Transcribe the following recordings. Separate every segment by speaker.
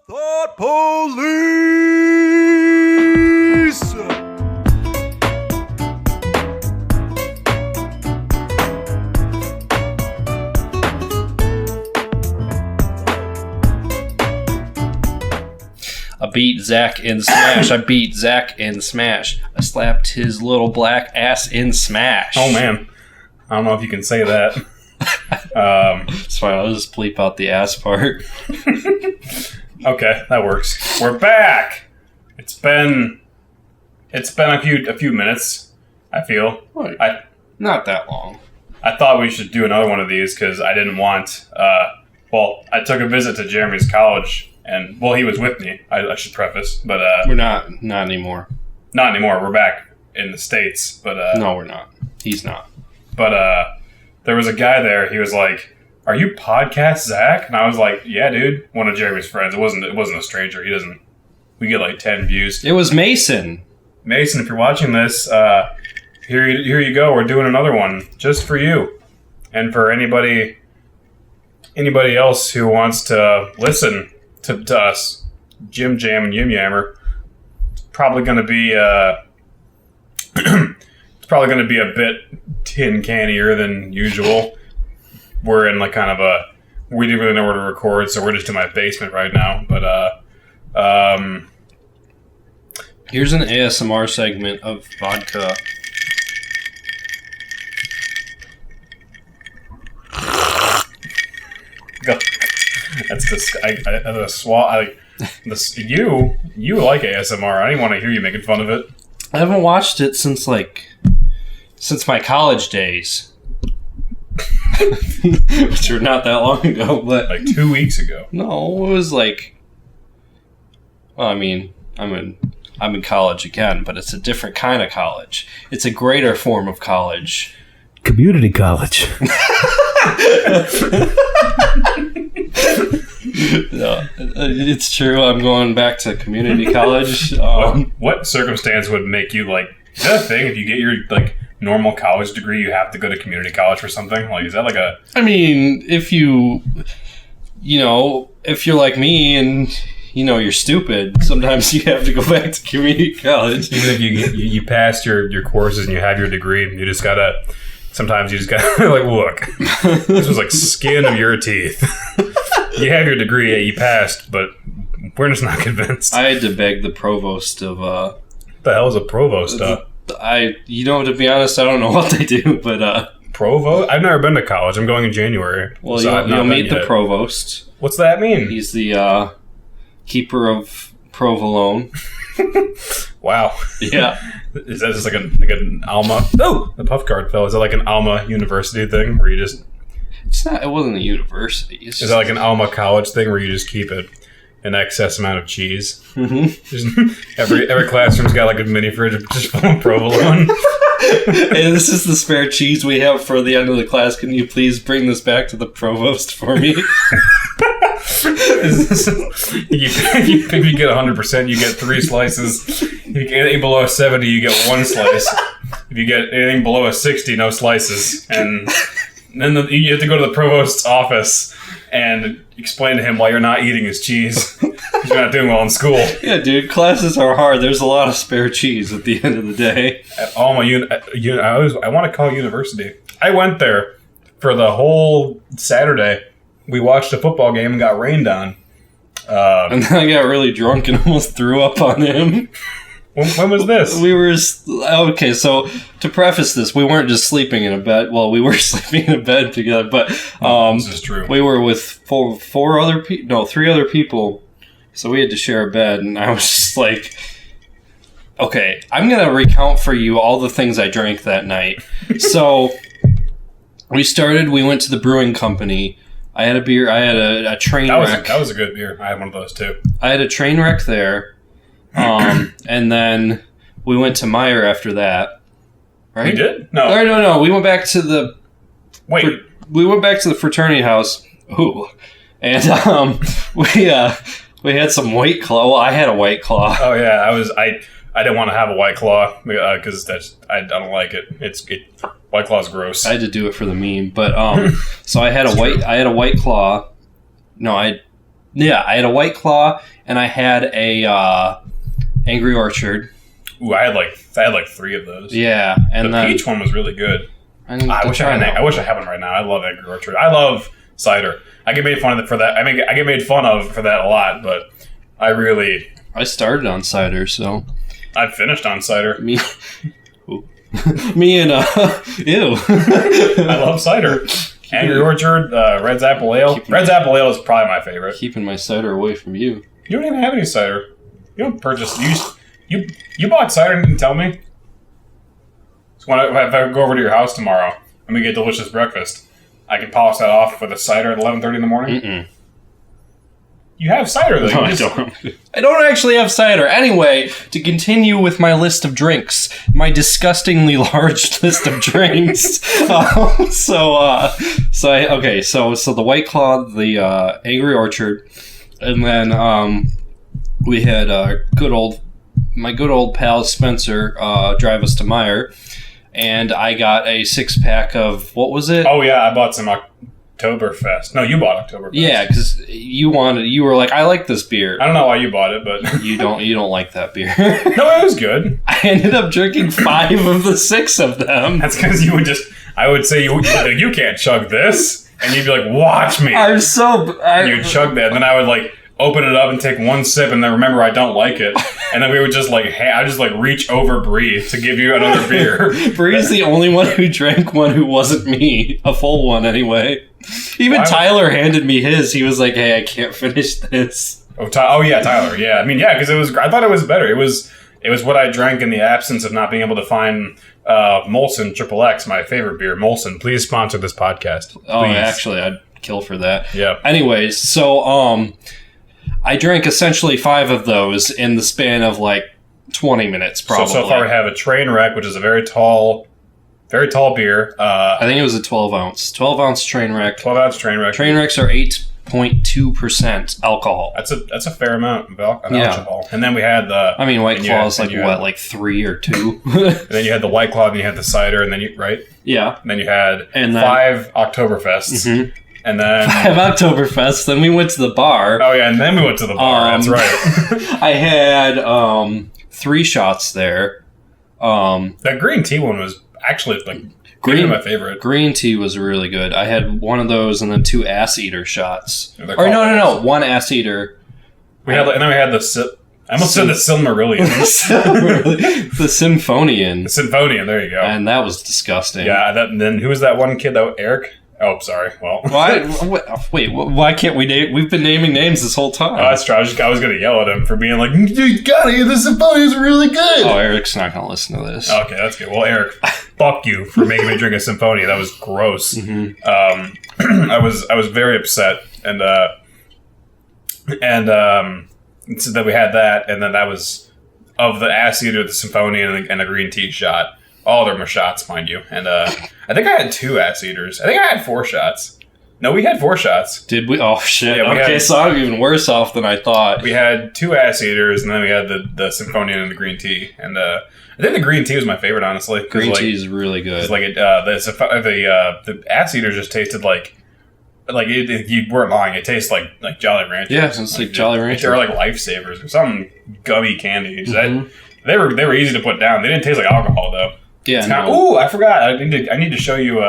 Speaker 1: Thought Police!
Speaker 2: I beat Zach in Smash. I slapped his little black ass in Smash.
Speaker 3: Oh, man. I don't know if you can say that.
Speaker 2: It's fine. I'll just bleep out the ass part.
Speaker 3: Okay, that works. We're back. It's been a few minutes, I feel.
Speaker 2: Not that long.
Speaker 3: I thought we should do another one of these because I didn't want... I took a visit to Jeremy's college, and, he was with me, I should preface, but...
Speaker 2: We're not anymore.
Speaker 3: Not anymore. We're back in the States, but...
Speaker 2: No, we're not. He's not.
Speaker 3: But, there was a guy there, he was like, "Are you podcast Zach?" And I was like, "Yeah, dude." One of Jeremy's friends. It wasn't a stranger. We get like 10 views.
Speaker 2: It was Mason.
Speaker 3: Mason, if you're watching this, here you go. We're doing another one just for you. And for anybody else who wants to listen to us, Jim Jam and Yim Yammer, it's probably going to be a bit tin cannier than usual. We're in like kind of we didn't really know where to record, so we're just in my basement right now. But
Speaker 2: here's an ASMR segment of vodka.
Speaker 3: That's you like ASMR. I didn't want to hear you making fun of it.
Speaker 2: I haven't watched it since my college days. Which were not that long ago, but...
Speaker 3: Like 2 weeks ago.
Speaker 2: No, it was like... Well, I mean, I'm in college again, but it's a different kind of college. It's a greater form of college.
Speaker 1: Community college.
Speaker 2: No, it's true. I'm going back to community college.
Speaker 3: What circumstance would make you like... Is that a thing? If you get your like normal college degree, you have to go to community college for something? Like, is that like a...
Speaker 2: I mean, if you're like me and... you're stupid. Sometimes you have to go back to community college.
Speaker 3: Even if you passed your courses and you have your degree, you just gotta... Sometimes you just gotta, like, look. This was like skin of your teeth. You have your degree, yeah, you passed, but we're just not convinced.
Speaker 2: I had to beg the provost of...
Speaker 3: What the hell is a provost?
Speaker 2: To be honest, I don't know what they do, but...
Speaker 3: Provost? I've never been to college. I'm going in January.
Speaker 2: Well, so you'll meet the provost.
Speaker 3: What's that mean?
Speaker 2: He's the keeper of provolone.
Speaker 3: Wow.
Speaker 2: Yeah.
Speaker 3: Is that just like an Alma? Oh, the puff card fell. Is that like an Alma University thing where you just...
Speaker 2: It's not. It wasn't a university.
Speaker 3: Is that like an Alma College thing where you just keep it an excess amount of cheese? Mm-hmm. Every classroom's got like a mini fridge just full of provolone.
Speaker 2: Hey, this is the spare cheese we have for the end of the class. Can you please bring this back to the provost for me?
Speaker 3: If you get 100%, you get 3 slices. If you get anything below a 70, you get 1 slice. If you get anything below a 60, no slices. And then you have to go to the provost's office and explain to him why you're not eating his cheese. Because you're not doing well in school.
Speaker 2: Yeah, dude, classes are hard. There's a lot of spare cheese at the end of the day.
Speaker 3: At all my I want to call university. I went there for the whole Saturday. We watched a football game and got rained on.
Speaker 2: And then I got really drunk and almost threw up on him.
Speaker 3: When was this?
Speaker 2: Okay, so to preface this, we weren't just sleeping in a bed. Well, we were sleeping in a bed together, but
Speaker 3: this is true.
Speaker 2: We were with 3 other people, so we had to share a bed, and I was just like, okay, I'm going to recount for you all the things I drank that night. So we went to the brewing company. I had a beer. I had a train wreck.
Speaker 3: That was a good beer. I had one of those too.
Speaker 2: I had a train wreck there. And then we went to Meyer after that. Right?
Speaker 3: We did? No.
Speaker 2: No. We went back to the...
Speaker 3: Wait.
Speaker 2: We went back to the fraternity house. Ooh. And we had some White Claw. Well, I had a White Claw.
Speaker 3: Oh, yeah. I didn't want to have a White Claw because I don't like it. White Claw's gross.
Speaker 2: I had to do it for the meme. But so I had a White Claw. No, Yeah, I had a White Claw, and I had a Angry Orchard.
Speaker 3: Ooh, I had like 3 of those.
Speaker 2: Yeah, and
Speaker 3: the peach one was really good. I wish I had one right now. I love Angry Orchard. I love cider. I get made fun of for that. I get made fun of for that a lot, but I
Speaker 2: started on cider, so
Speaker 3: I finished on cider.
Speaker 2: Me and ew.
Speaker 3: I love cider. Angry Orchard, Red's Apple Ale. Red's Apple Ale is probably my favorite.
Speaker 2: Keeping my cider away from you.
Speaker 3: You don't even have any cider. You don't purchase. You bought cider and didn't tell me. So if I go over to your house tomorrow and we get delicious breakfast, I can polish that off with a cider at 11:30 in the morning.
Speaker 2: Mm-mm.
Speaker 3: You have cider, though.
Speaker 2: No, I don't. I don't actually have cider. Anyway, to continue with my list of drinks, my disgustingly large list of drinks. So the White Claw, the Angry Orchard, and then we had my good old pal Spencer drive us to Meijer, and I got a 6-pack of, what was it?
Speaker 3: Oh yeah, I bought some Oktoberfest. No, you bought Oktoberfest.
Speaker 2: Yeah, because you were like, I like this beer.
Speaker 3: I don't know why you bought it, but
Speaker 2: you don't like that beer.
Speaker 3: No, it was good.
Speaker 2: I ended up drinking 5 of the 6 of them.
Speaker 3: That's because I would say you can't chug this, and you'd be like, watch me. And you'd chug that, and then I would like open it up and take 1 sip, and then remember I don't like it, and then we would just I just reach over Bree to give you another beer.
Speaker 2: Bree's the only one who drank one who wasn't me, a full one anyway. Even Tyler handed me his. He was like, "Hey, I can't finish this."
Speaker 3: Oh yeah, Tyler. Yeah, I mean, yeah, because I thought it was better. It was what I drank in the absence of not being able to find Molson Triple X, my favorite beer. Molson, please sponsor this podcast. Please.
Speaker 2: Oh, actually, I'd kill for that.
Speaker 3: Yeah.
Speaker 2: Anyways, so I drank essentially 5 of those in the span of 20 minutes, probably.
Speaker 3: So far we have a Train Wreck, which is a very tall beer.
Speaker 2: I think it was a 12-ounce. 12-ounce Train Wreck.
Speaker 3: 12-ounce Train Wreck.
Speaker 2: Train Wrecks are 8.2% alcohol.
Speaker 3: That's a fair amount of alcohol. And then we had the...
Speaker 2: I mean, White Claw is 3 or 2?
Speaker 3: And then you had the White Claw, and you had the cider, and then right?
Speaker 2: Yeah.
Speaker 3: And then you had 5 Oktoberfests. Mm-hmm. And then
Speaker 2: 5 Oktoberfest. Then we went to the bar.
Speaker 3: Oh yeah, and then we went to the bar. That's right.
Speaker 2: I had 3 shots there.
Speaker 3: That green tea one was actually my favorite. Green
Speaker 2: tea was really good. I had one of those and then 2 ass eater shots. No, 1 ass eater.
Speaker 3: And then we had the. I almost said the Silmarillion.
Speaker 2: The Symphonian.
Speaker 3: The Symphonian. There you go.
Speaker 2: And that was disgusting.
Speaker 3: Yeah. And then who was that one kid? Eric. Oh, sorry. Well,
Speaker 2: wait. Why can't we name? We've been naming names this whole time.
Speaker 3: Oh, that's true. I was going to yell at him for being like, "You gotta hear the Symphony is really good."
Speaker 2: Oh, Eric's not going to listen to this.
Speaker 3: Okay, that's good. Well, Eric, fuck you for making me drink a Symphony. That was gross. Mm-hmm. I was very upset, and so then we had that, and then that was of the ass eater, the Symphony, and the green tea shot. All of them were shots, mind you. And I think I had 2 ass eaters. I think I had 4 shots. No, we had 4 shots.
Speaker 2: Did we? Oh, shit. Yeah, so I'm even worse off than I thought.
Speaker 3: We had 2 ass eaters, and then we had the Symphonian and the green tea. And I think the green tea was my favorite, honestly.
Speaker 2: Green tea is really good.
Speaker 3: The ass eaters just tasted you weren't lying. It tastes like Jolly Ranchers.
Speaker 2: Yeah, it's like Jolly Ranchers.
Speaker 3: They were like Lifesavers or some gummy candy. Mm-hmm. They were easy to put down. They didn't taste like alcohol though.
Speaker 2: Yeah.
Speaker 3: Ooh, I forgot. I need to show you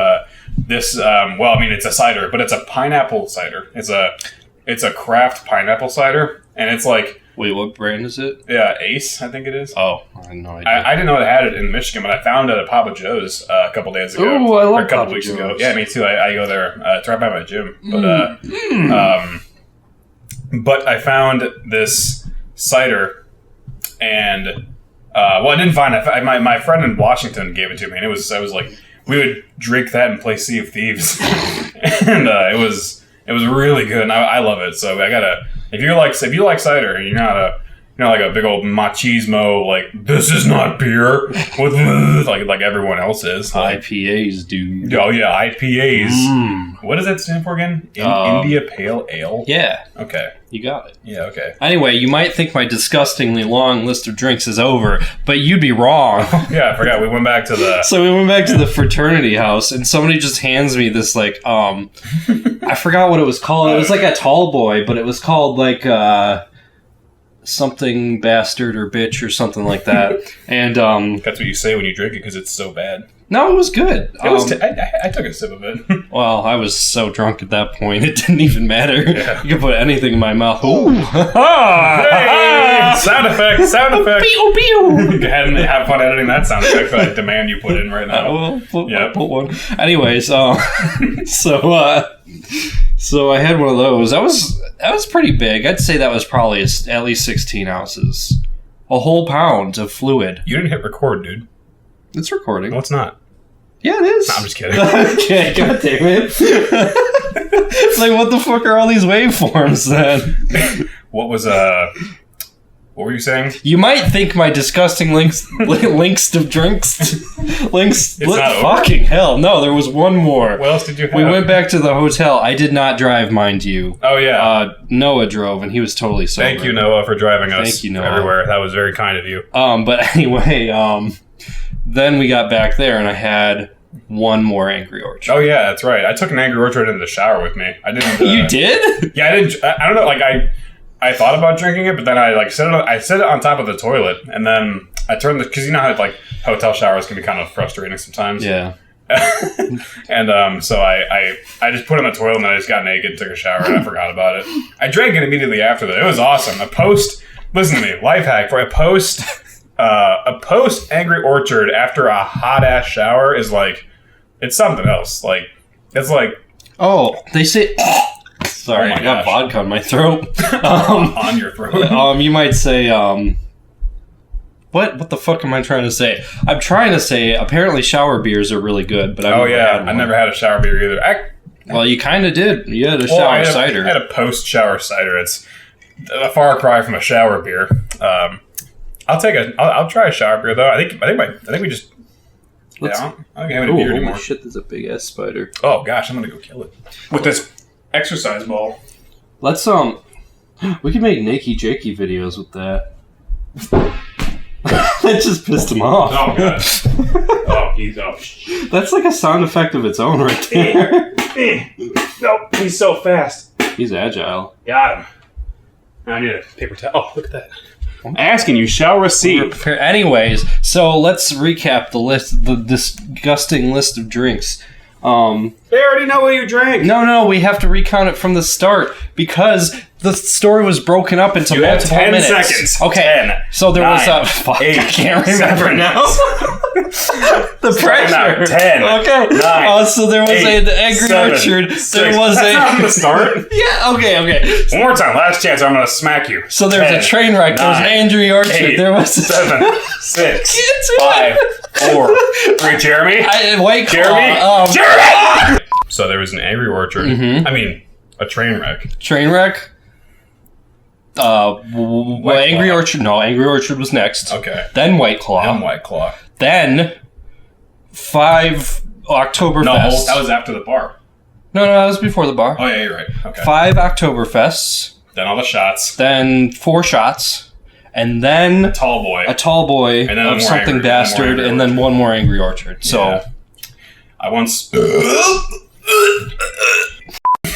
Speaker 3: this. It's a cider, but it's a pineapple cider. It's a craft pineapple cider, and it's like.
Speaker 2: Wait, what brand is it?
Speaker 3: Yeah, Ace, I think it is.
Speaker 2: Oh, I had no idea.
Speaker 3: I didn't know they had it in Michigan, but I found it at Papa Joe's a couple days ago.
Speaker 2: Ooh, I love
Speaker 3: a couple
Speaker 2: Papa
Speaker 3: weeks
Speaker 2: Joe's.
Speaker 3: ago. Yeah, me too. I go there. It's right by my gym. But I found this cider, and I didn't find it. My friend in Washington gave it to me, and I was like, we would drink that and play Sea of Thieves, and it was really good. And I love it. So I gotta. If you like cider and you're not like a big old machismo, like, this is not beer, with like everyone else is. Like,
Speaker 2: IPAs, dude.
Speaker 3: oh, yeah, IPAs. What does that stand for again? India Pale Ale?
Speaker 2: Yeah.
Speaker 3: Okay.
Speaker 2: You got it.
Speaker 3: Yeah, okay.
Speaker 2: Anyway, you might think my disgustingly long list of drinks is over, but you'd be wrong.
Speaker 3: Yeah, I forgot. We went back to the...
Speaker 2: So we went back to the fraternity house, and somebody just hands me this, like, I forgot what it was called. It was like a tall boy, but it was called, like, something bastard or bitch or something like that. And
Speaker 3: That's what you say when you drink it because it's so bad.
Speaker 2: no, it was good.
Speaker 3: It was I took a sip of it.
Speaker 2: Well, I was so drunk at that point, it didn't even matter.
Speaker 3: Yeah.
Speaker 2: You could put anything in my mouth. Ooh.
Speaker 3: Hey! Sound effect! Sound effect!
Speaker 2: Pew, pew.
Speaker 3: Go ahead and have fun editing that sound effect that I demand you put in right now.
Speaker 2: I'll
Speaker 3: Yeah.
Speaker 2: put one. Anyways, so I had one of those. That was pretty big. I'd say that was probably at least 16 ounces. A whole pound of fluid.
Speaker 3: You didn't hit record, dude.
Speaker 2: It's recording.
Speaker 3: No, it's not.
Speaker 2: Yeah, it is.
Speaker 3: No, I'm just kidding.
Speaker 2: Okay, god damn it. It's like, what the fuck are all these waveforms then?
Speaker 3: What were you saying?
Speaker 2: You might think my disgusting links to drinks.
Speaker 3: It's not over?
Speaker 2: Fucking hell. No, there was one more.
Speaker 3: What else did you have?
Speaker 2: We went back to the hotel. I did not drive, mind you.
Speaker 3: Oh, yeah.
Speaker 2: Noah drove, and he was totally sober.
Speaker 3: Thank you, Noah, for driving us
Speaker 2: Thank you, Noah.
Speaker 3: everywhere. That was very kind of you.
Speaker 2: But anyway, then we got back there, and I had one more Angry Orchard.
Speaker 3: Oh, yeah, that's right. I took an Angry Orchard into the shower with me. I didn't...
Speaker 2: You did?
Speaker 3: Yeah, I didn't... I don't know, like, I thought about drinking it, but then I set it on top of the toilet, and then I turned because you know how like hotel showers can be kind of frustrating sometimes.
Speaker 2: Yeah.
Speaker 3: And so I just put it in the toilet and then I just got naked, took a shower, and I forgot about it. I drank it immediately after that. It was awesome. Listen to me, life hack for a post Angry Orchard after a hot ass shower is like, it's something else. Like, it's like,
Speaker 2: oh, they say. Sorry,
Speaker 3: Oh my
Speaker 2: I got
Speaker 3: gosh.
Speaker 2: vodka on my throat.
Speaker 3: on your throat.
Speaker 2: You might say, what the fuck am I trying to say? I'm trying to say, apparently shower beers are really good, but I've
Speaker 3: Oh
Speaker 2: never
Speaker 3: yeah,
Speaker 2: had
Speaker 3: I
Speaker 2: one.
Speaker 3: never had a shower beer either.
Speaker 2: Well, you kind of did. You had a shower cider.
Speaker 3: I had a post-shower cider. It's a far cry from a shower beer. I'll try a shower beer though. I think we just.
Speaker 2: Let's-
Speaker 3: I don't think I have any beer anymore.
Speaker 2: Holy shit, there's a big ass spider.
Speaker 3: Oh gosh, I'm gonna go kill it with this exercise ball.
Speaker 2: Let's we could make Nakey Jakey videos with that. That just pissed him off.
Speaker 3: Oh god. Oh, he's up.
Speaker 2: That's like a sound effect of its own right there.
Speaker 3: Nope, he's so fast.
Speaker 2: He's agile.
Speaker 3: Got him. I need a paper towel. Oh, look at that. I'm asking, you shall receive.
Speaker 2: Anyways, so let's recap the disgusting list of drinks.
Speaker 3: They already know what you drank.
Speaker 2: No, we have to recount it from the start because the story was broken up into
Speaker 3: You have
Speaker 2: multiple
Speaker 3: 10
Speaker 2: minutes.
Speaker 3: seconds.
Speaker 2: Okay,
Speaker 3: 10,
Speaker 2: so there
Speaker 3: 9,
Speaker 2: was a fuck.
Speaker 3: 8,
Speaker 2: I can't remember
Speaker 3: 7,
Speaker 2: now. The pressure.
Speaker 3: Now, 10,
Speaker 2: Okay.
Speaker 3: 9,
Speaker 2: So there was
Speaker 3: 8,
Speaker 2: the Angry
Speaker 3: 7,
Speaker 2: Orchard.
Speaker 3: 6.
Speaker 2: There was
Speaker 3: That's not from the start.
Speaker 2: Yeah. Okay.
Speaker 3: One more time. Last chance. I'm gonna smack you.
Speaker 2: So there was
Speaker 3: 10,
Speaker 2: a train wreck. There was
Speaker 3: 9,
Speaker 2: Angry Orchard.
Speaker 3: 8,
Speaker 2: There was
Speaker 3: 7, 6,
Speaker 2: Can't do
Speaker 3: 5,
Speaker 2: it.
Speaker 3: 4, 3. Jeremy.
Speaker 2: White Claw.
Speaker 3: Jeremy. Jeremy. So there was an Angry Orchard.
Speaker 2: Mm-hmm.
Speaker 3: I mean, a train wreck.
Speaker 2: Train wreck. Angry
Speaker 3: Claw.
Speaker 2: Orchard. No, Angry Orchard was next.
Speaker 3: Okay.
Speaker 2: Then White Claw.
Speaker 3: And White Claw.
Speaker 2: Then 5 Oktoberfest.
Speaker 3: No, that was after the bar.
Speaker 2: No, that was before the bar.
Speaker 3: Oh yeah, you're right. Okay.
Speaker 2: 5 Oktoberfests.
Speaker 3: Then all the shots.
Speaker 2: Then 4 shots. And then
Speaker 3: Tall boy.
Speaker 2: a tall boy
Speaker 3: And then
Speaker 2: of
Speaker 3: one more
Speaker 2: something
Speaker 3: Angry-
Speaker 2: bastard.
Speaker 3: one more Angry
Speaker 2: And then one more Angry Orchard. So
Speaker 3: Yeah. I once.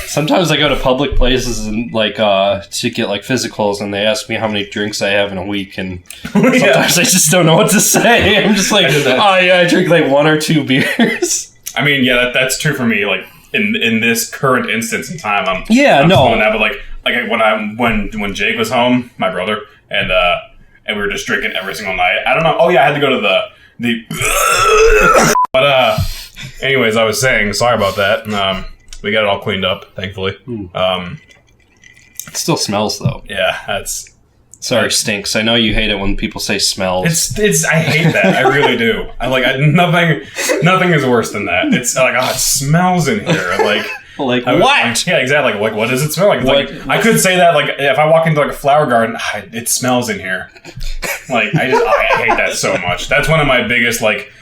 Speaker 2: sometimes I go to public places and to get like physicals, and they ask me how many drinks I have in a week, and sometimes I just don't know what to say. I'm just like,
Speaker 3: I did that.
Speaker 2: oh yeah, I drink like 1 or 2 beers.
Speaker 3: I mean, yeah, that's true for me. Like in this current instance in time, I'm
Speaker 2: Yeah, no.
Speaker 3: slowing down, but when Jake was home, my brother, and we were just drinking every single night. I don't know. Oh yeah, I had to go to the but anyways, I was saying, sorry about that. We got it all cleaned up, thankfully.
Speaker 2: It still smells though.
Speaker 3: Yeah, that's.
Speaker 2: Sorry, stinks. I know you hate it when people say smells.
Speaker 3: It's. I hate that. I really do. Nothing is worse than that. It's like, oh, it smells in here. Like,
Speaker 2: Like,
Speaker 3: what?
Speaker 2: what?
Speaker 3: Yeah, exactly. Like, what does it smell like? It's
Speaker 2: What-
Speaker 3: like I could say that, like, if I walk into, like, a flower garden, it smells in here. Like, I hate that so much. That's one of my biggest, like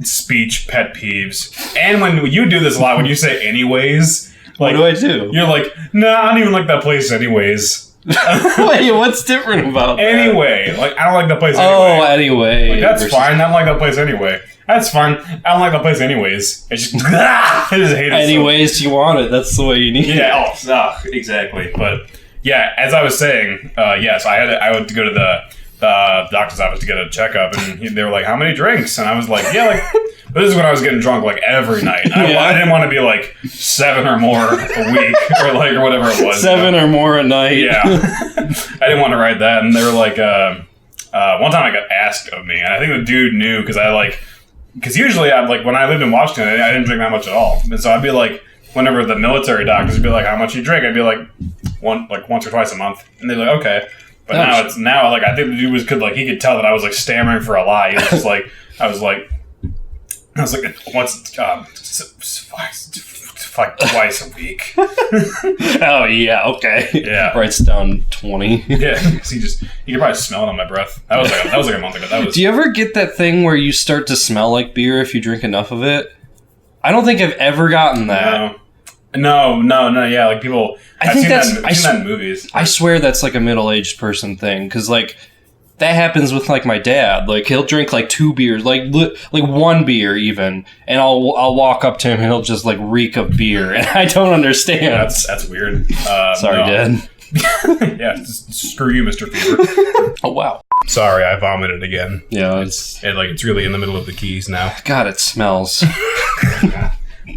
Speaker 3: speech pet peeves. And when you do this a lot, when you say anyways, like,
Speaker 2: What do I do?
Speaker 3: you're like, nah, I don't even like that place anyways.
Speaker 2: Wait, what's different about that?
Speaker 3: Anyway, like, I don't like that place
Speaker 2: Oh,
Speaker 3: anyway.
Speaker 2: anyway.
Speaker 3: Like, that's
Speaker 2: versus-
Speaker 3: fine. I don't like that place anyway. That's fine. I don't like that place anyways. It's just, I just hate it.
Speaker 2: Anyways, you want it. That's the way you need it.
Speaker 3: Yeah, exactly. But yeah, as I was saying, yes, I went to go to the doctor's office to get a checkup, and they were like, "How many drinks?" And I was like, "Yeah, like." But this is when I was getting drunk like every night. I didn't want to be like 7 or more a week or whatever it was.
Speaker 2: 7 or more a night.
Speaker 3: Yeah, I didn't want to write that, and they were like, one time I got asked of me, and I think the dude knew because usually I'd like when I lived in Washington, I didn't drink that much at all, and so I'd be like, whenever the military doctors would be like, "How much you drink?" I'd be like, once or twice a month, and they'd be like, "Okay." But now like I think the dude he could tell that I was like stammering for a lie. He was just like I was like once like twice a week.
Speaker 2: Oh yeah, okay.
Speaker 3: Yeah.
Speaker 2: Writes down 20.
Speaker 3: Yeah, because you could probably smell it on my breath. That was like a month ago.
Speaker 2: Do you ever get that thing where you start to smell like beer if you drink enough of it? I don't think I've ever gotten that.
Speaker 3: No. Yeah, like people. I've seen that in movies.
Speaker 2: I swear that's like a middle-aged person thing, because like that happens with like my dad. Like he'll drink like 2 beers, like 1 beer even, and I'll walk up to him and he'll just like reek of beer, and I don't understand.
Speaker 3: That's weird.
Speaker 2: Sorry, Dad.
Speaker 3: Yeah, screw you, Mr. Fever.
Speaker 2: Oh wow.
Speaker 3: Sorry, I vomited again.
Speaker 2: Yeah, it's
Speaker 3: it's really in the middle of the keys now.
Speaker 2: God, it smells.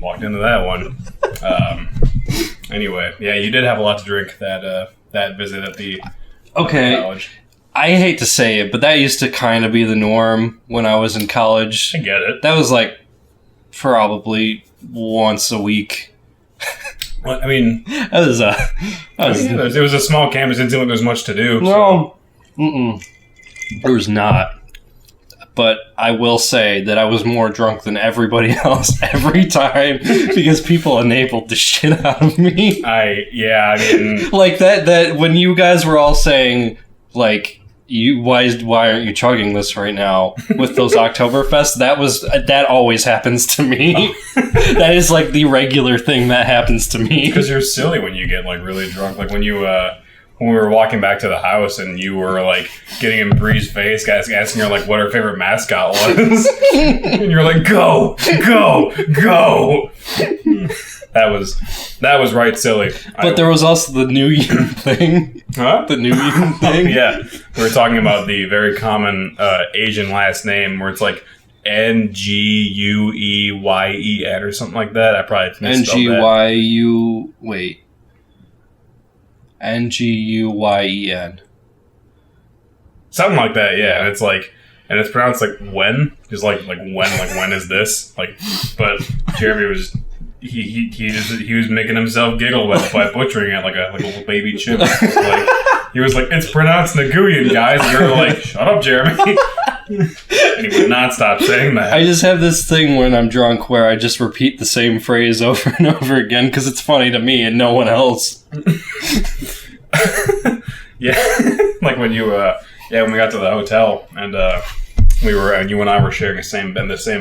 Speaker 3: Walked into that one. Anyway, yeah, you did have a lot to drink that visit at the college.
Speaker 2: I hate to say it, but that used to kind of be the norm when I was in college.
Speaker 3: I get it.
Speaker 2: That was like probably once a week.
Speaker 3: Well, I mean,
Speaker 2: It was
Speaker 3: a small campus. It didn't seem like there was much to do.
Speaker 2: No, there was not. But I will say that I was more drunk than everybody else every time because people enabled the shit out of me.
Speaker 3: I mean,
Speaker 2: Like that when you guys were all saying like why aren't you chugging this right now with those Oktoberfest? That always happens to me. That is like the regular thing that happens to me.
Speaker 3: because you're silly when you get like really drunk. Like when you when we were walking back to the house and you were like getting in Bree's face, guys asking her like what her favorite mascot was, and you're like, go. That was right silly.
Speaker 2: But there was also the New Year thing.
Speaker 3: Huh?
Speaker 2: The New Year thing.
Speaker 3: Yeah, we were talking about the very common Asian last name where it's like Nguyeyen or something like that. I probably misspelled that.
Speaker 2: Nguyen.
Speaker 3: Something like that, yeah. And it's like, and it's pronounced like when, just like when is this? Like, but Jeremy was he was making himself giggle by butchering it like a little baby chip. He was like, it's pronounced Nguyen, guys. And you're like, shut up, Jeremy. And he would not stop saying that.
Speaker 2: I just have this thing when I'm drunk where I just repeat the same phrase over and over again because it's funny to me and no one else.
Speaker 3: Yeah, like when you when we got to the hotel and you and I were sharing the same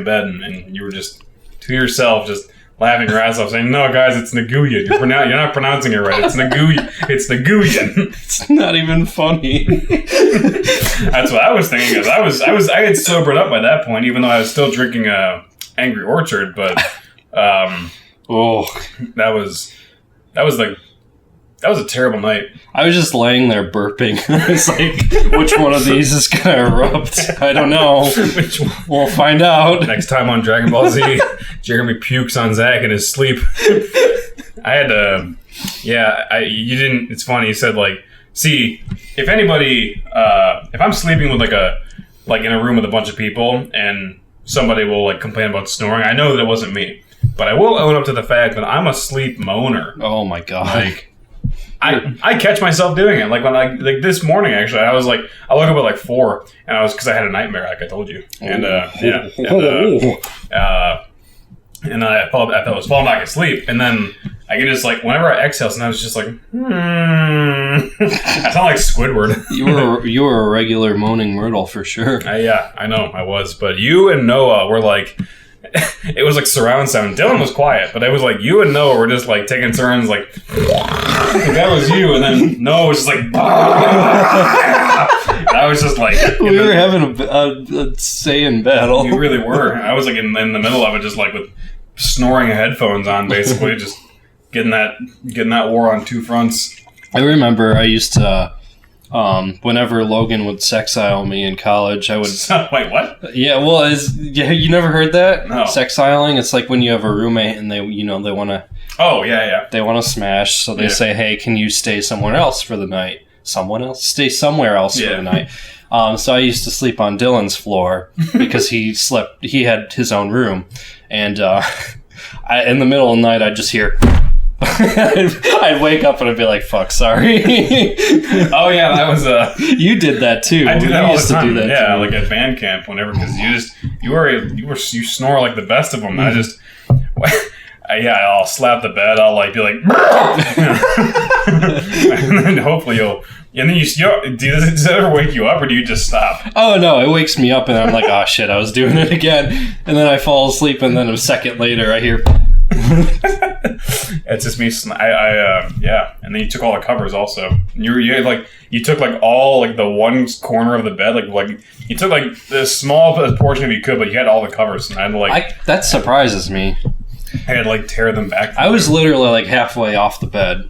Speaker 3: bed and you were just to yourself just laughing your ass off saying, no guys, it's Nguyen. You're not pronouncing it right. It's Nguyen.
Speaker 2: It's not even funny.
Speaker 3: That's what I was thinking. Cause I had sobered up by that point, even though I was still drinking Angry Orchard. But that was a terrible night.
Speaker 2: I was just laying there burping. It's like, which one of these is gonna erupt? I don't know.
Speaker 3: Which one?
Speaker 2: We'll find out.
Speaker 3: Next time on Dragon Ball Z, Jeremy pukes on Zach in his sleep. I had to. Yeah, you didn't. It's funny. You said like, see, if anybody, if I'm sleeping with in a room with a bunch of people and somebody will like complain about snoring, I know that it wasn't me, but I will own up to the fact that I'm a sleep moaner.
Speaker 2: Oh my god!
Speaker 3: Like, I catch myself doing it. Like when this morning actually, I was like, I woke up at like 4, and because I had a nightmare, like I told you, and I was falling back asleep, and then I can just like whenever I exhale, sometimes it's just like, I sound like Squidward.
Speaker 2: You were a regular moaning Myrtle for sure.
Speaker 3: Yeah, I know I was, but you and Noah were like, it was like surround sound. Dylan was quiet, but it was like you and Noah were just like taking turns, like that was you, and then Noah was just like, I was just like,
Speaker 2: we were having a say-in battle.
Speaker 3: You really were. I was like in the middle of it, just like with snoring headphones on, basically, just getting that war on two fronts.
Speaker 2: I remember I used to, whenever Logan would sexile me in college, I would...
Speaker 3: Wait, what?
Speaker 2: Yeah, well, you never heard that?
Speaker 3: No.
Speaker 2: Sexiling? It's like when you have a roommate and they want to...
Speaker 3: Oh, yeah.
Speaker 2: They want to smash, so they say, hey, can you stay somewhere else for the night? Someone else? Stay somewhere else for the night. So I used to sleep on Dylan's floor because he had his own room. And in the middle of the night, I'd just hear... I'd wake up and I'd be like, fuck, sorry.
Speaker 3: Oh, yeah, that was...
Speaker 2: You did that, too.
Speaker 3: I do that all the time.
Speaker 2: To do that
Speaker 3: yeah,
Speaker 2: too.
Speaker 3: like at band camp, whenever, because you snore like the best of them. I just... I'll slap the bed. I'll like be like, and then hopefully you'll. And then does it ever wake you up, or do you just stop?
Speaker 2: Oh no, it wakes me up, and I'm like, oh shit, I was doing it again, and then I fall asleep, and then a second later, I hear.
Speaker 3: It's just me. Yeah, and then you took all the covers also. You took like all like the one corner of the bed, like you took like the small portion if you could, but you had all the covers, and I had to like.
Speaker 2: That surprises me.
Speaker 3: I had to like tear them back.
Speaker 2: I was literally like halfway off the bed.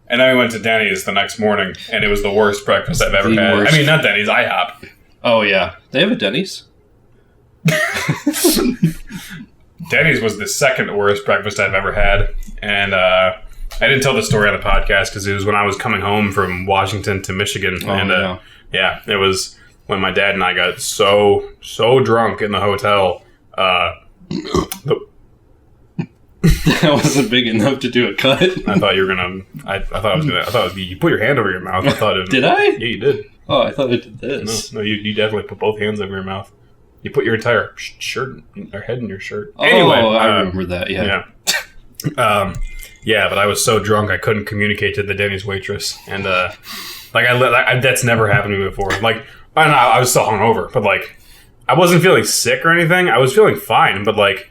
Speaker 3: And then we went to Denny's the next morning, and it was the worst breakfast I've ever had.
Speaker 2: Worst.
Speaker 3: I mean, not Denny's, IHOP.
Speaker 2: Oh, yeah. They have a Denny's?
Speaker 3: Denny's was the second worst breakfast I've ever had. And I didn't tell the story on the podcast because it was when I was coming home from Washington to Michigan.
Speaker 2: Oh,
Speaker 3: and it was when my dad and I got so drunk in the hotel.
Speaker 2: That wasn't big enough to do a cut.
Speaker 3: I thought you were gonna. I thought it was you put your hand over your mouth. I thought it.
Speaker 2: Did I?
Speaker 3: Yeah, you did.
Speaker 2: Oh, I thought I did this.
Speaker 3: No, you definitely put both hands over your mouth. You put your entire shirt or head in your shirt.
Speaker 2: Oh,
Speaker 3: anyway,
Speaker 2: I remember that. Yeah.
Speaker 3: Yeah, but I was so drunk I couldn't communicate to the Denny's waitress, and that's never happened to me before. Like, I was still hungover, but like. I wasn't feeling sick or anything. I was feeling fine, but like...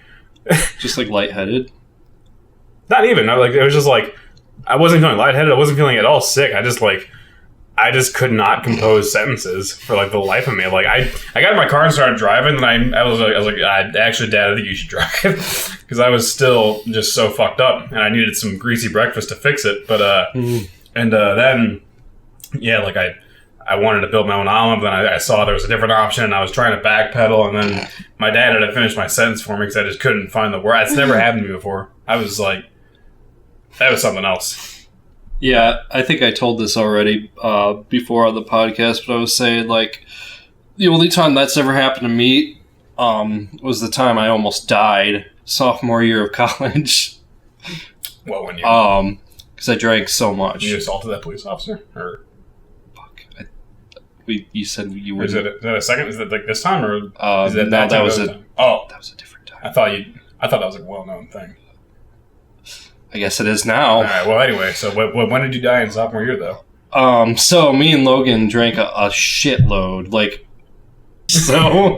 Speaker 2: Just like lightheaded?
Speaker 3: Not even. It was just like... I wasn't feeling lightheaded. I wasn't feeling at all sick. I just could not compose sentences for like the life of me. Like I got in my car and started driving, and I was like, actually, Dad, I think you should drive. Because I was still just so fucked up, and I needed some greasy breakfast to fix it. But, then... Yeah, like I wanted to build my own omelet, then I saw there was a different option, and I was trying to backpedal, and then my dad had to finish my sentence for me because I just couldn't find the word. It's never happened to me before. I was like, that was something else.
Speaker 2: Yeah, I think I told this already before on the podcast, but I was saying, like, the only time that's ever happened to me was the time I almost died, sophomore year of college.
Speaker 3: Well, when you...
Speaker 2: because I drank so much.
Speaker 3: You assaulted that police officer? Or...
Speaker 2: You said you would.
Speaker 3: Is that a second? Is that like this time, or is
Speaker 2: that
Speaker 3: that
Speaker 2: was a
Speaker 3: time? Oh,
Speaker 2: that was a different time.
Speaker 3: I thought that was a well-known thing.
Speaker 2: I guess it is now.
Speaker 3: All right. Well, anyway, so when did you die in sophomore year, though?
Speaker 2: So me and Logan drank a shitload. Like, so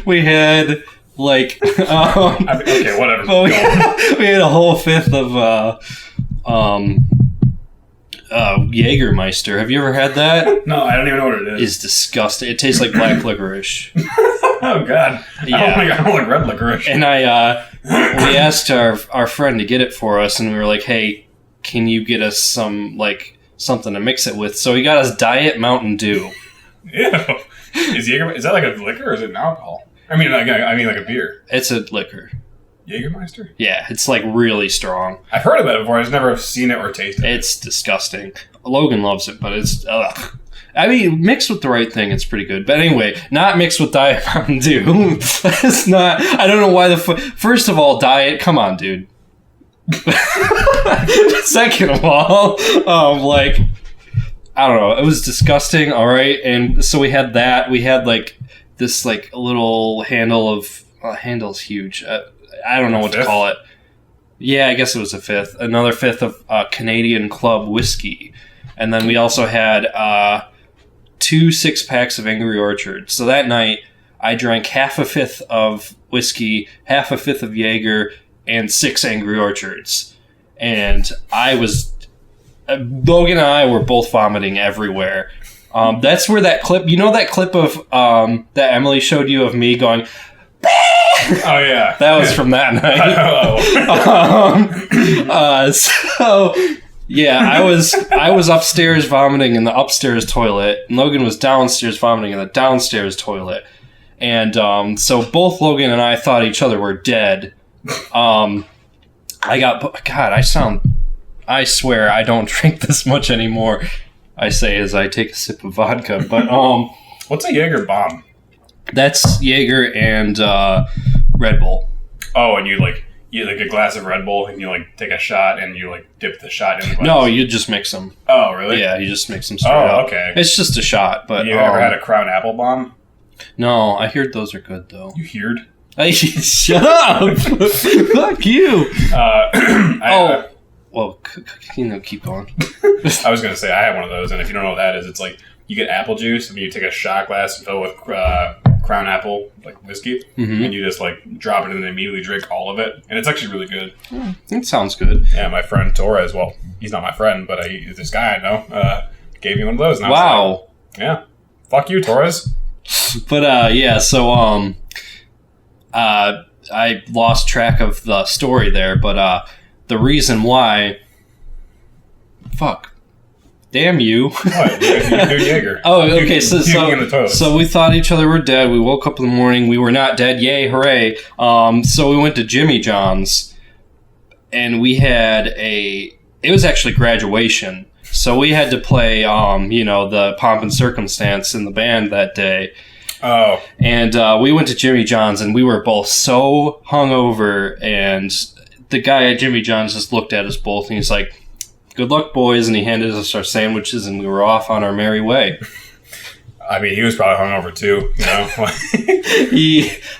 Speaker 2: we had like
Speaker 3: okay, whatever.
Speaker 2: Well, we had a whole fifth of Jägermeister. Have you ever had that?
Speaker 3: No, I don't even know what it is.
Speaker 2: It's disgusting. It tastes like black licorice.
Speaker 3: Oh God!
Speaker 2: Yeah.
Speaker 3: I don't like red licorice.
Speaker 2: And we asked our friend to get it for us, and we were like, "Hey, can you get us some something to mix it with?" So he got us Diet Mountain Dew.
Speaker 3: Ew. Is that like a liquor or is it an alcohol? I mean like a beer.
Speaker 2: It's a liquor.
Speaker 3: Jägermeister?
Speaker 2: Yeah, it's like really strong.
Speaker 3: I've heard of it before. I've just never seen it or tasted it.
Speaker 2: It's disgusting. Logan loves it, but it's ugh. I mean, mixed with the right thing, it's pretty good. But anyway, not mixed with Diet Mountain Dew. That's not. I don't know why first of all, Diet. Come on, dude. Second of all, I don't know. It was disgusting. All right, and so we had that. We had like this like little handle of handle's huge. I don't know what to call it. Yeah, I guess it was a fifth. Another fifth of Canadian Club whiskey. And then we also had 2 6-packs of Angry Orchard. So that night, I drank half a fifth of whiskey, half a fifth of Jaeger, and 6 Angry Orchards. And Logan and I were both vomiting everywhere. That's where that clip, that clip of that Emily showed you of me going,
Speaker 3: Oh yeah,
Speaker 2: that was from that night. So yeah, I was upstairs vomiting in the upstairs toilet, and Logan was downstairs vomiting in the downstairs toilet, and so both Logan and I thought each other were dead. I swear I don't drink this much anymore. I say as I take a sip of vodka, but
Speaker 3: what's a Jaeger bomb?
Speaker 2: That's Jaeger and Red Bull.
Speaker 3: Oh, and you like a glass of Red Bull and you like take a shot and you like dip the shot in the glass?
Speaker 2: No, you just mix them.
Speaker 3: Oh, really?
Speaker 2: Yeah, you just mix them straight up.
Speaker 3: Okay.
Speaker 2: It's just a shot, but...
Speaker 3: You ever had a Crown Apple bomb?
Speaker 2: No, I heard those are good, though.
Speaker 3: You heard?
Speaker 2: Shut up! Fuck you! Well, keep going.
Speaker 3: I was going to say, I have one of those, and if you don't know what that is, it's like you get apple juice and you take a shot glass and fill it with Crown Apple, like whiskey, and you just like drop it in and immediately drink all of it, and it's actually really good.
Speaker 2: It sounds good.
Speaker 3: Yeah, my friend Torres, well, he's not my friend, but this guy I know gave me one of those. And I was
Speaker 2: Wow.
Speaker 3: like, yeah. Fuck you, Torres.
Speaker 2: But yeah, so I lost track of the story there, but the reason why... Fuck. Damn you.
Speaker 3: What? You're Jaeger.
Speaker 2: Oh, okay. So
Speaker 3: in the toilet.
Speaker 2: So we thought each other were dead. We woke up in the morning. We were not dead. Yay, hooray. So we went to Jimmy John's, and we had it was actually graduation. So we had to play, the Pomp and Circumstance in the band that day.
Speaker 3: Oh.
Speaker 2: And we went to Jimmy John's, and we were both so hungover, and the guy at Jimmy John's just looked at us both, and he's like, "Good luck, boys," and he handed us our sandwiches, and we were off on our merry way.
Speaker 3: I mean, he was probably hungover too, you know?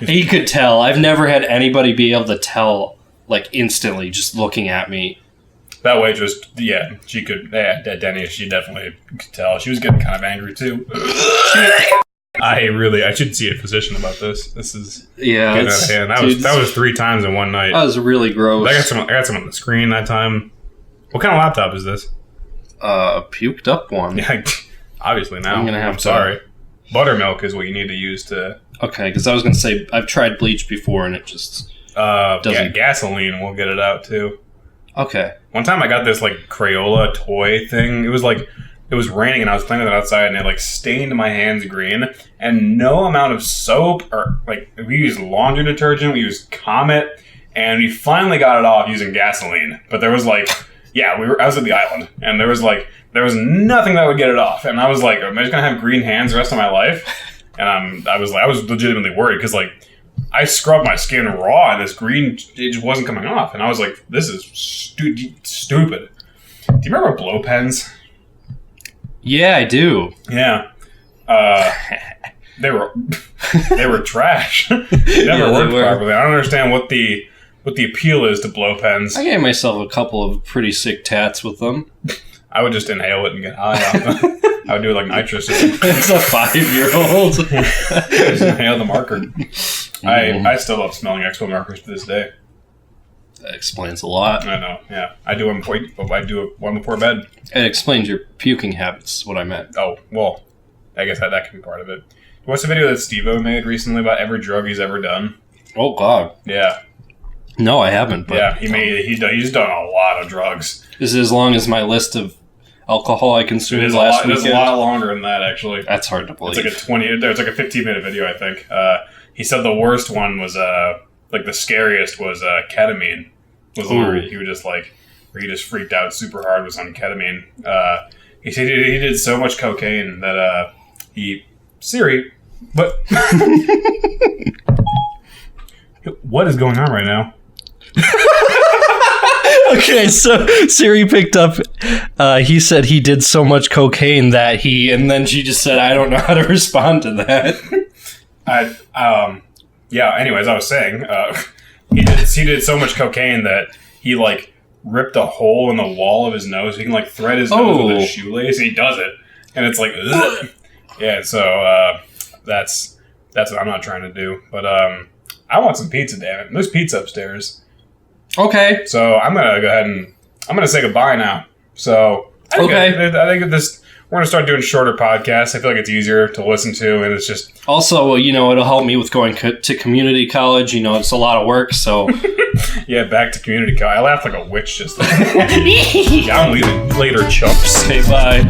Speaker 2: He could tell. I've never had anybody be able to tell, like, instantly, just looking at me.
Speaker 3: That waitress, yeah, she could, Denny, she definitely could tell. She was getting kind of angry too. I should see a physician about this. This is getting out of hand. That was 3 times in one night.
Speaker 2: That was really gross.
Speaker 3: I got some on the screen that time. What kind of laptop is this?
Speaker 2: A puked up one.
Speaker 3: Yeah, obviously now.
Speaker 2: I'm
Speaker 3: sorry. Buttermilk is what you need to use to...
Speaker 2: Okay, because I was going to say, I've tried bleach before and it just doesn't...
Speaker 3: gasoline will get it out too.
Speaker 2: Okay.
Speaker 3: One time I got this like Crayola toy thing. It was raining and I was playing with it outside and it like stained my hands green, and no amount of soap or like we used laundry detergent, we used Comet, and we finally got it off using gasoline. But there was like, I was at the island and there was nothing that would get it off, and I was like, am I just gonna have green hands the rest of my life? And I was legitimately worried because like I scrubbed my skin raw and this green, it just wasn't coming off, and I was like, this is stupid. Do you remember blow pens?
Speaker 2: Yeah, I do.
Speaker 3: Yeah. They were trash. They never worked properly. I don't understand what the appeal is to blow pens.
Speaker 2: I gave myself a couple of pretty sick tats with them.
Speaker 3: I would just inhale it and get high off them. I would do it like nitrous.
Speaker 2: It's a 5-year-old.
Speaker 3: Just inhale the marker. I still love smelling Expo markers to this day.
Speaker 2: That explains a lot.
Speaker 3: I know, yeah. I do one before bed.
Speaker 2: It explains your puking habits, is what I meant.
Speaker 3: Oh, well, I guess that could be part of it. What's the video that Steve-O made recently about every drug he's ever done?
Speaker 2: Oh, God.
Speaker 3: Yeah.
Speaker 2: No, I haven't. But
Speaker 3: yeah, he's done a lot of drugs.
Speaker 2: Is it as long as my list of alcohol I consumed last weekend?
Speaker 3: It is a lot longer than that, actually.
Speaker 2: That's hard to believe.
Speaker 3: It's like a 15-minute video, I think. He said the worst one was, like the scariest was ketamine. Was where he would just like, where he just freaked out super hard was on ketamine. He said he did so much cocaine that Siri, but what is going on right now?
Speaker 2: Okay, so Siri picked up, he said he did so much cocaine that and then she just said, I don't know how to respond to that.
Speaker 3: Yeah, anyways, I was saying, he did so much cocaine that he like ripped a hole in the wall of his nose. He can like thread his nose with a shoelace. He does it, and it's like, ugh. Yeah. So that's what I'm not trying to do. But I want some pizza. Damn it, there's pizza upstairs.
Speaker 2: Okay.
Speaker 3: So I'm gonna go ahead and I'm gonna say goodbye now. So I think we're gonna start doing shorter podcasts. I feel like it's easier to listen to, and it's just
Speaker 2: also, it'll help me with going to community college. It's a lot of work. So
Speaker 3: yeah, back to community college. I laughed like a witch just then. Yeah, I'm leaving later, chumps.
Speaker 2: Say bye.